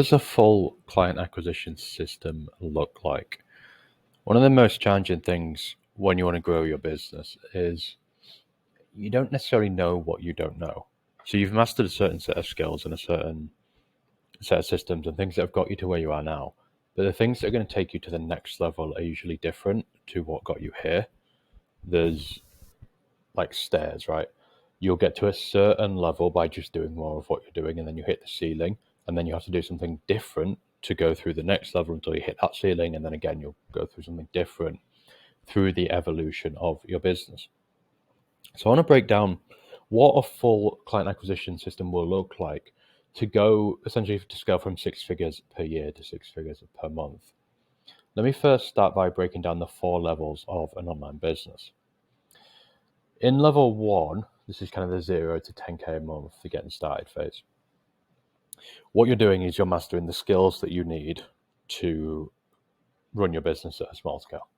Does a full client acquisition system look like? One of the most challenging things when you want to grow your business is you don't necessarily know what you don't know. So you've mastered a certain set of skills and a certain set of systems and things that have got you to where you are now. But the things that are going to take you to the next level are usually different to what got you here. There's like stairs, right? You'll get to a certain level by just doing more of what you're doing, and then you hit the ceiling, and then you have to do something different to go through the next level until you hit that ceiling, and then again you'll go through something different through the evolution of your business. So I want to break down what a full client acquisition system will look like to go essentially to scale from 6 figures per year to 6 figures per month. Let me first start by breaking down the 4 levels of an online business. In level 1, this is kind of the 0 to 10K a month, the getting started phase. What you're doing is you're mastering the skills that you need to run your business at a small scale.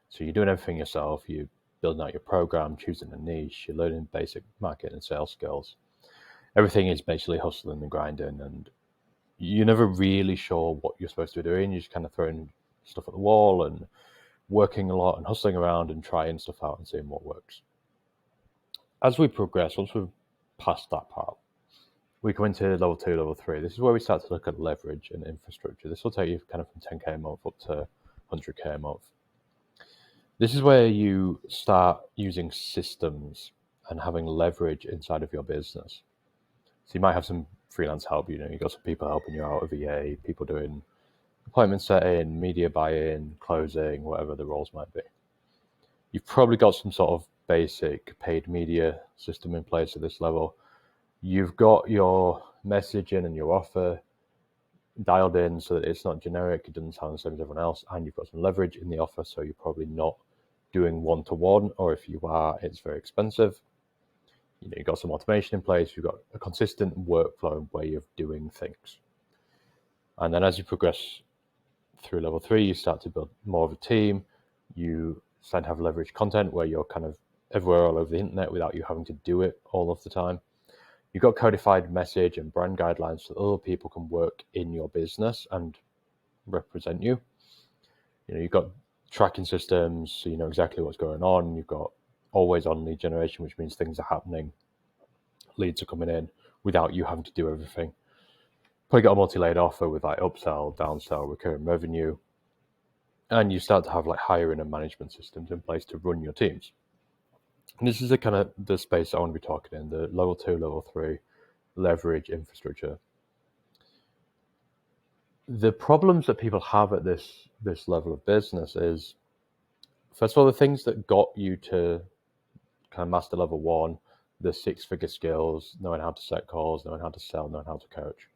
So you're doing everything yourself, you're building out your program, choosing a niche, you're learning basic marketing and sales skills. Everything is basically hustling and grinding, and you're never really sure what you're supposed to be doing. You're just kind of throwing stuff at the wall and working a lot and hustling around and trying stuff out and seeing what works. As we progress, once we've passed that part, we go into level 2, level 3. This is where we start to look at leverage and infrastructure. This will take you kind of from 10K a month up to 100K a month. This is where you start using systems and having leverage inside of your business. So you might have some freelance help, you've got some people helping you out, a VA, people doing appointment setting, media buying, closing, whatever the roles might be. You've probably got some sort of basic paid media system in place at this level. You've got your messaging and your offer dialed in so that it's not generic, it doesn't sound the same as everyone else, and you've got some leverage in the offer, so you're probably not doing one-to-one, or if you are, it's very expensive. You've got some automation in place, you've got a consistent workflow and way of doing things. And then as you progress through level 3, you start to build more of a team. You start to have leverage content where you're kind of everywhere all over the internet without you having to do it all of the time. You've got codified message and brand guidelines so that other people can work in your business and represent you. You've got tracking systems, so you know exactly what's going on. You've got always on lead generation, which means things are happening. Leads are coming in without you having to do everything. Probably got a multi-layered offer with like upsell, downsell, recurring revenue. And you start to have like hiring and management systems in place to run your teams. And this is the kind of the space I want to be talking in, the level 2, level 3, leverage infrastructure. The problems that people have at this level of business is, first of all, the things that got you to kind of master level 1, the 6-figure skills, knowing how to set calls, knowing how to sell, knowing how to coach.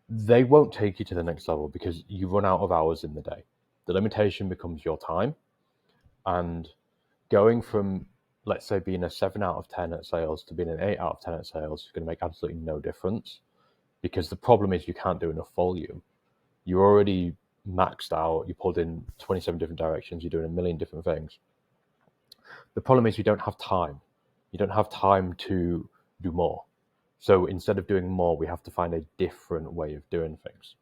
They won't take you to the next level because you run out of hours in the day. The limitation becomes your time, and going from, let's say, being a 7 out of 10 at sales to being an 8 out of 10 at sales is going to make absolutely no difference, because the problem is you can't do enough volume. You're already maxed out, you pulled in 27 different directions, you're doing a million different things. The problem is you don't have time. You don't have time to do more. So instead of doing more, we have to find a different way of doing things.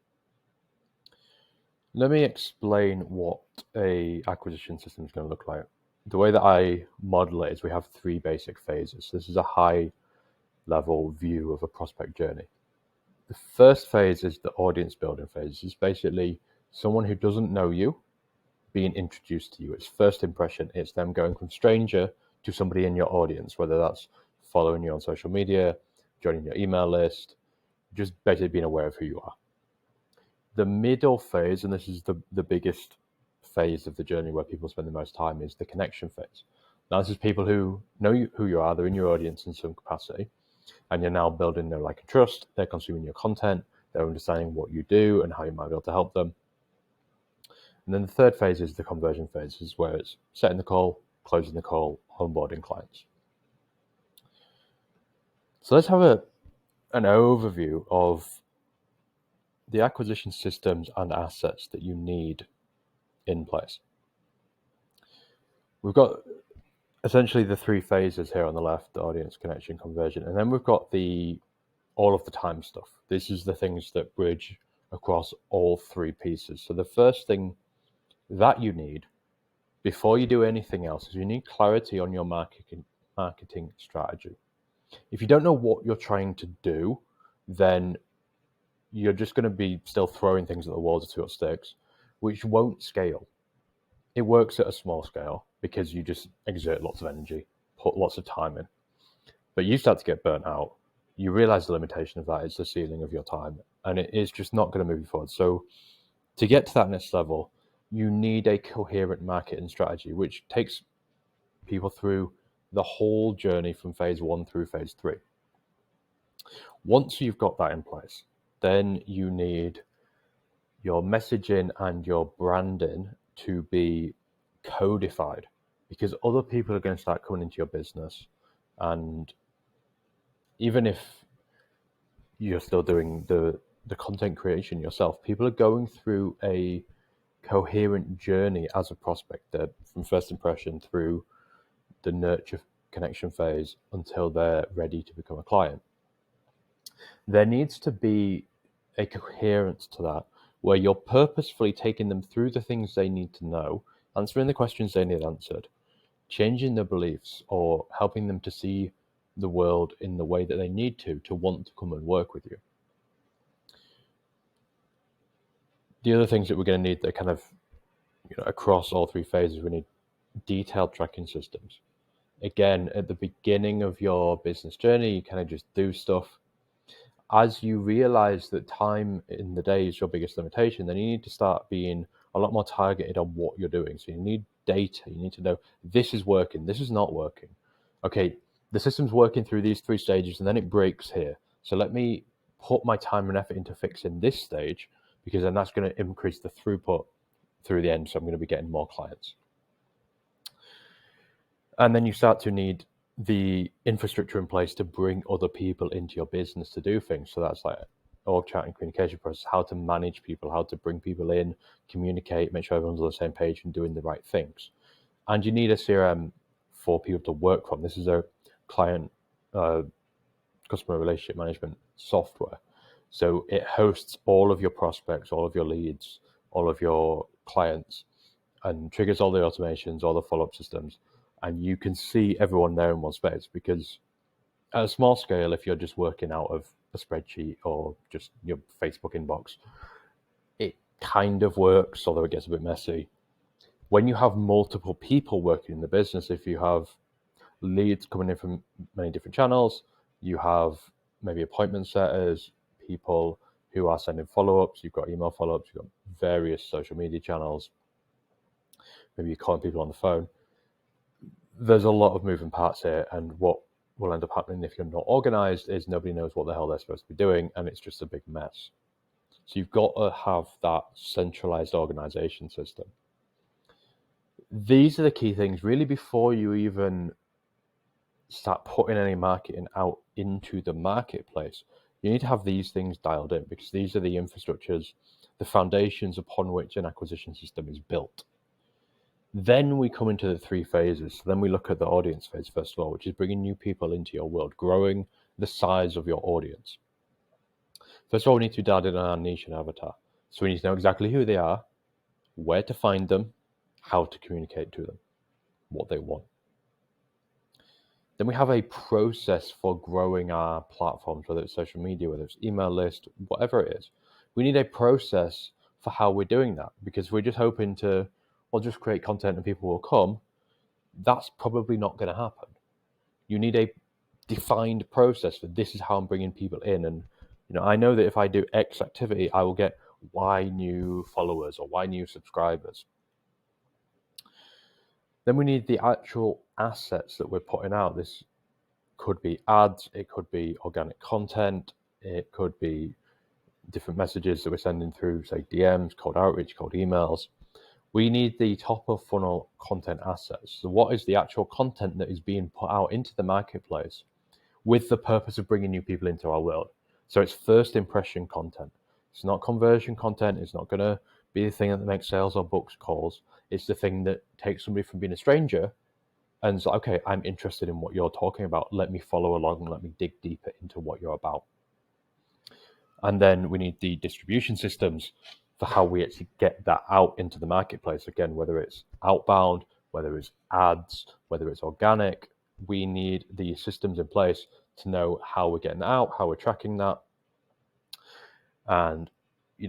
Let me explain what a acquisition system is going to look like. The way that I model it is we have 3 basic phases. This is a high level view of a prospect journey. The first phase is the audience building phase. It's basically someone who doesn't know you being introduced to you. It's first impression. It's them going from stranger to somebody in your audience, whether that's following you on social media, joining your email list, just basically being aware of who you are. The middle phase, and this is the biggest phase of the journey where people spend the most time, is the connection phase. Now, this is people who know who you are, they're in your audience in some capacity, and you're now building their like and trust, they're consuming your content, they're understanding what you do and how you might be able to help them. And then the third phase is the conversion phase. This is where it's setting the call, closing the call, onboarding clients. So let's have an overview of the acquisition systems and assets that you need in place. We've got essentially the 3 phases here on the left: the audience, connection, conversion, and then we've got the all of the time stuff. This is the things that bridge across all three pieces. So the first thing that you need before you do anything else is you need clarity on your marketing strategy. If you don't know what you're trying to do, then you're just going to be still throwing things at the wall to see what sticks, which won't scale. It works at a small scale because you just exert lots of energy, put lots of time in. But you start to get burnt out. You realize the limitation of that is the ceiling of your time, and it is just not going to move you forward. So to get to that next level, you need a coherent marketing strategy, which takes people through the whole journey from phase 1 through phase 3. Once you've got that in place, then you need your messaging and your branding to be codified, because other people are going to start coming into your business. And even if you're still doing the content creation yourself, people are going through a coherent journey as a prospect, from first impression through the nurture connection phase until they're ready to become a client. There needs to be a coherence to that, where you're purposefully taking them through the things they need to know, answering the questions they need answered, changing their beliefs, or helping them to see the world in the way that they need to want to come and work with you. The other things that we're going to need that kind of, across all three phases, we need detailed tracking systems. Again, at the beginning of your business journey, you kind of just do stuff. As you realize that time in the day is your biggest limitation, then you need to start being a lot more targeted on what you're doing. So you need data. You need to know this is working, this is not working. Okay, the system's working through these 3 stages and then it breaks here. So let me put my time and effort into fixing this stage, because then that's going to increase the throughput through the end. So I'm going to be getting more clients. And then you start to need the infrastructure in place to bring other people into your business to do things. So that's like org chart and communication process, how to manage people, how to bring people in, communicate, make sure everyone's on the same page and doing the right things. And you need a CRM for people to work from. This is a client customer relationship management software. So it hosts all of your prospects, all of your leads, all of your clients, and triggers all the automations, all the follow-up systems. And you can see everyone there in one space, because at a small scale, if you're just working out of a spreadsheet or just your Facebook inbox, it kind of works, although it gets a bit messy. When you have multiple people working in the business, if you have leads coming in from many different channels, you have maybe appointment setters, people who are sending follow-ups, you've got email follow-ups, you've got various social media channels, maybe you're calling people on the phone. There's a lot of moving parts here, and what will end up happening if you're not organized is nobody knows what the hell they're supposed to be doing, and it's just a big mess. So you've got to have that centralized organization system. These are the key things really before you even start putting any marketing out into the marketplace. You need to have these things dialed in, because these are the infrastructures, the foundations upon which an acquisition system is built. Then we come into the 3 phases. So then we look at the audience phase first of all, which is bringing new people into your world, growing the size of your audience. First of all, we need to dial in on our niche and avatar. So we need to know exactly who they are, where to find them, how to communicate to them, what they want. Then we have a process for growing our platforms, whether it's social media, whether it's email list, whatever it is. We need a process for how we're doing that, because we're just hoping to, just create content and people will come. That's probably not going to happen. You need a defined process for this is how I'm bringing people in. And, I know that if I do X activity, I will get Y new followers or Y new subscribers. Then we need the actual assets that we're putting out. This could be ads, it could be organic content, it could be different messages that we're sending through, say DMs, cold outreach, cold emails. We need the top of funnel content assets. So what is the actual content that is being put out into the marketplace with the purpose of bringing new people into our world? So it's first impression content. It's not conversion content. It's not going to be the thing that makes sales or books calls. It's the thing that takes somebody from being a stranger and so, okay, I'm interested in what you're talking about. Let me follow along and let me dig deeper into what you're about. And then we need the distribution systems for how we actually get that out into the marketplace. Again, whether it's outbound, whether it's ads, whether it's organic, we need the systems in place to know how we're getting that out, how we're tracking that, and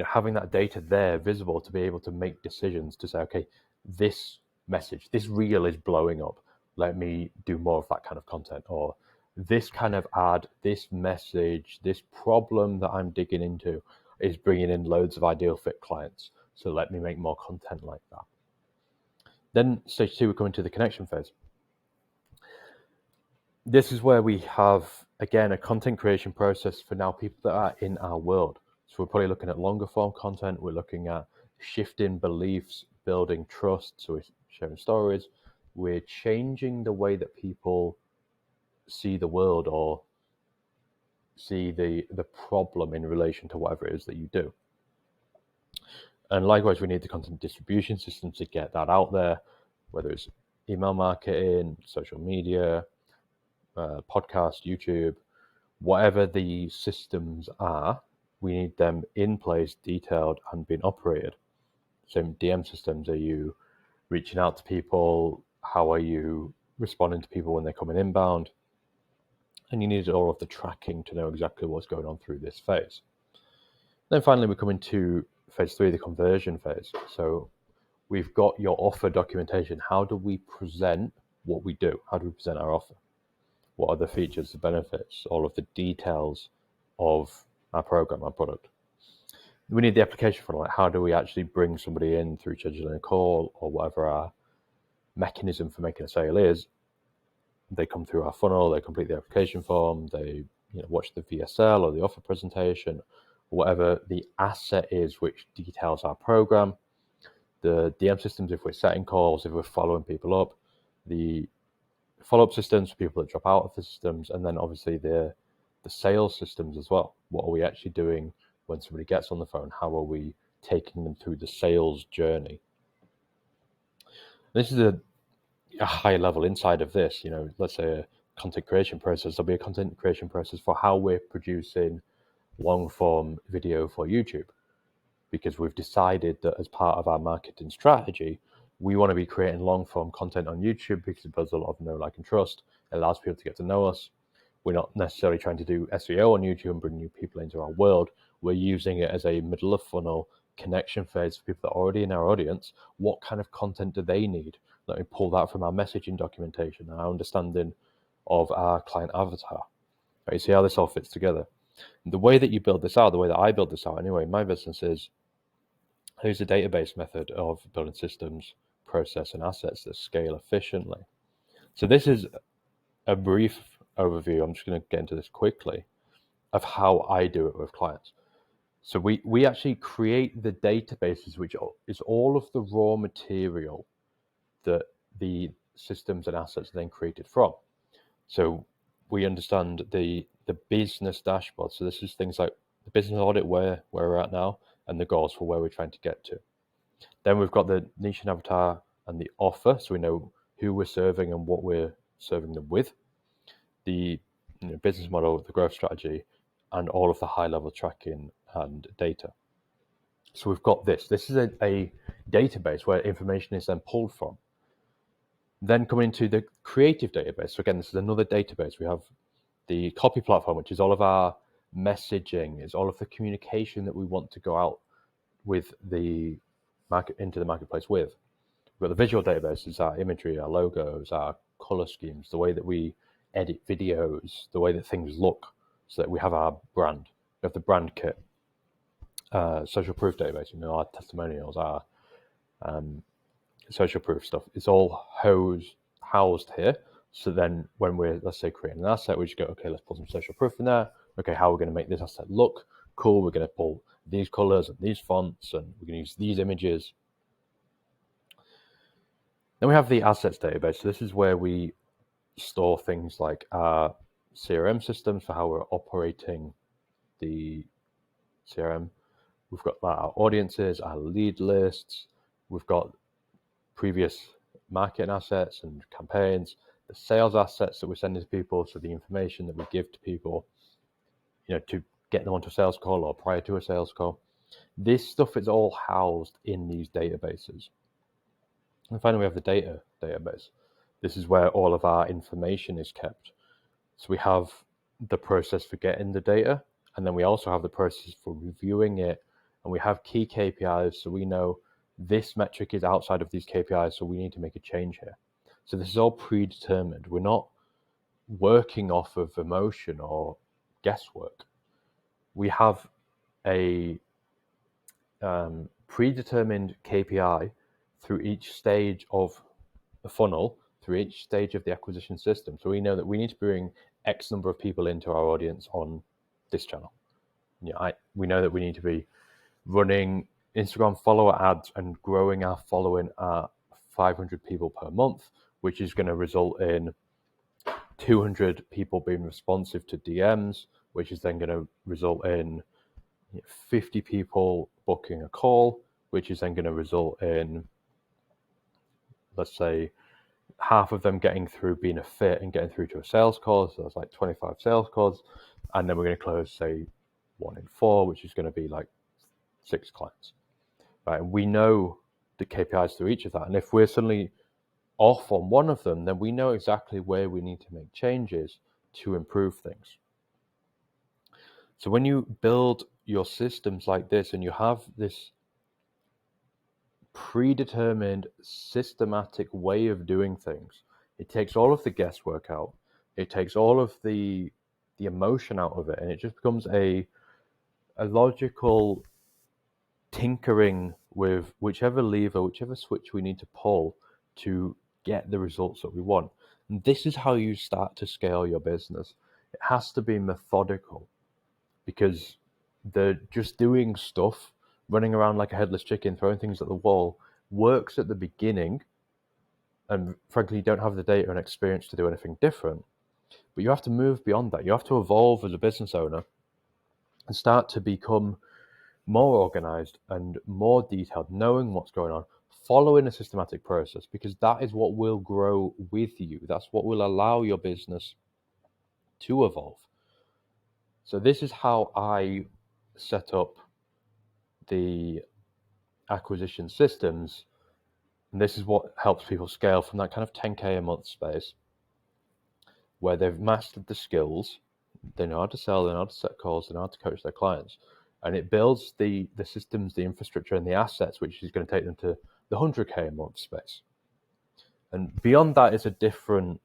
having that data there visible to be able to make decisions to say, okay, this message, this reel is blowing up, let me do more of that kind of content, or this kind of ad, this message, this problem that I'm digging into is bringing in loads of ideal fit clients, so let me make more content like that. Then stage 2, we come into the connection phase. This is where we have, again, a content creation process for now people that are in our world. So we're probably looking at longer form content. We're looking at shifting beliefs, building trust. So we're sharing stories. We're changing the way that people see the world or see the problem in relation to whatever it is that you do. And likewise, we need the content distribution systems to get that out there, whether it's email marketing, social media, podcast, YouTube, whatever the systems are, we need them in place, detailed, and being operated. So DM systems, are you reaching out to people? How are you responding to people when they're coming inbound? And you need all of the tracking to know exactly what's going on through this phase. Then finally, we come into phase 3, the conversion phase. So we've got your offer documentation. How do we present what we do? How do we present our offer? What are the features, the benefits, all of the details of our program, our product? We need the application funnel. Like, how do we actually bring somebody in through scheduling a call or whatever our mechanism for making a sale is? They come through our funnel, they complete the application form, they watch the VSL or the offer presentation, whatever the asset is which details our program. The DM systems, if we're setting calls, if we're following people up, the follow-up systems for people that drop out of the systems, and then obviously the sales systems as well. What are we actually doing when somebody gets on the phone? How are we taking them through the sales journey? This is a high level inside of this. Let's say a content creation process. There'll be a content creation process for how we're producing long form video for YouTube, because we've decided that as part of our marketing strategy, we want to be creating long form content on YouTube because it builds a lot of know, like, and trust. It allows people to get to know us. We're not necessarily trying to do SEO on YouTube and bring new people into our world. We're using it as a middle of funnel connection phase for people that are already in our audience. What kind of content do they need? Let me pull that from our messaging documentation and our understanding of our client avatar. Right, you see how this all fits together. The way that you build this out, the way that I build this out anyway, my business is, here's a database method of building systems, process, and assets that scale efficiently. So this is a brief overview. I'm just going to get into this quickly of how I do it with clients. So we actually create the databases, which is all of the raw material that the systems and assets are then created from. So we understand the business dashboard. So this is things like the business audit, where we're at now, and the goals for where we're trying to get to. Then we've got the niche and avatar and the offer, so we know who we're serving and what we're serving them with. The business model, the growth strategy, and all of the high-level tracking and data. So we've got this. This is a database where information is then pulled from. Then coming into the creative database. So again, this is another database. We have the copy platform, which is all of our messaging, is all of the communication that we want to go out with the market, into the marketplace with. We've got the visual database, is our imagery, our logos, our color schemes, the way that we edit videos, the way that things look, so that we have our brand. We have the brand kit, social proof database, our testimonials, our social proof stuff. It's all housed here. So then when we're, let's say, creating an asset, we just go, okay, let's put some social proof in there. Okay, how are we going to make this asset look cool? We're going to pull these colors and these fonts, and we're going to use these images. Then we have the assets database. So this is where we store things like our CRM systems for how we're operating the CRM. We've got our audiences, our lead lists. We've got previous marketing assets and campaigns, the sales assets that we're sending to people, so the information that we give to people, to get them onto a sales call or prior to a sales call. This stuff is all housed in these databases. And finally, we have the data database. This is where all of our information is kept. So we have the process for getting the data, and then we also have the process for reviewing it, and we have key KPIs, so we know this metric is outside of these KPIs, so we need to make a change here. So this is all predetermined. We're not working off of emotion or guesswork. We have a predetermined KPI through each stage of the funnel, through each stage of the acquisition system. So we know that we need to bring X number of people into our audience on this channel. We know that we need to be running Instagram follower ads and growing our following at 500 people per month, which is going to result in 200 people being responsive to DMs, which is then going to result in 50 people booking a call, which is then going to result in, let's say, half of them getting through being a fit and getting through to a sales call. So that's like 25 sales calls. And then we're going to close, say, 1 in 4, which is going to be like 6 clients. Right? And we know the KPIs through each of that. And if we're suddenly off on one of them, then we know exactly where we need to make changes to improve things. So when you build your systems like this and you have this predetermined, systematic way of doing things, it takes all of the guesswork out. It takes all of the emotion out of it, and it just becomes a logical tinkering with whichever lever, whichever switch we need to pull to get the results that we want. And this is how you start to scale your business. It has to be methodical, because the just doing stuff, running around like a headless chicken, throwing things at the wall, works at the beginning, and frankly, you don't have the data and experience to do anything different. But you have to move beyond that. You have to evolve as a business owner and start to become more organized and more detailed, knowing what's going on, following a systematic process, because that is what will grow with you. That's what will allow your business to evolve. So this is how I set up the acquisition systems, and this is what helps people scale from that kind of 10K a month space, where they've mastered the skills, they know how to sell, they know how to set calls, they know how to coach their clients, and it builds the systems, the infrastructure, and the assets, which is going to take them to the 100K a month space. And beyond that is a different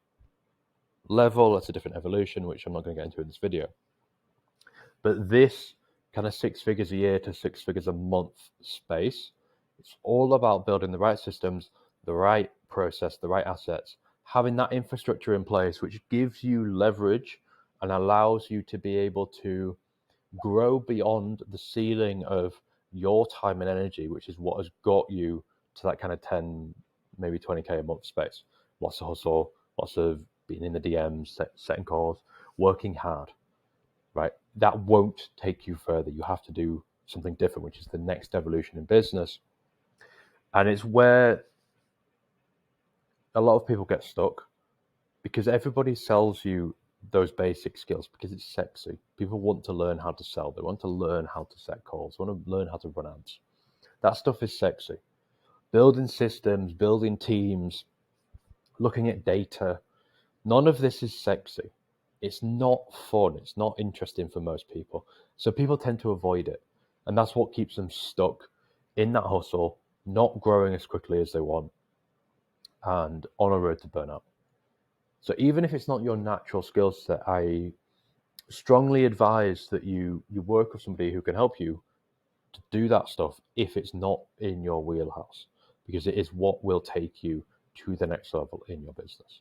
level, it's a different evolution, which I'm not going to get into in this video. But this kind of 6 figures a year to 6 figures a month space, it's all about building the right systems, the right process, the right assets, having that infrastructure in place, which gives you leverage and allows you to be able to grow beyond the ceiling of your time and energy, which is what has got you to that kind of 10, maybe 20K a month space. Lots of hustle, lots of being in the DMs, setting calls, working hard, right? That won't take you further. You have to do something different, which is the next evolution in business. And it's where a lot of people get stuck, because everybody sells you those basic skills because it's sexy. People want to learn how to sell. They want to learn how to set calls. They want to learn how to run ads. That stuff is sexy. Building systems, building teams, looking at data, none of this is sexy. It's not fun. It's not interesting for most people. So people tend to avoid it. And that's what keeps them stuck in that hustle, not growing as quickly as they want, and on a road to burnout. So even if it's not your natural skill set, I strongly advise that you work with somebody who can help you to do that stuff if it's not in your wheelhouse, because it is what will take you to the next level in your business.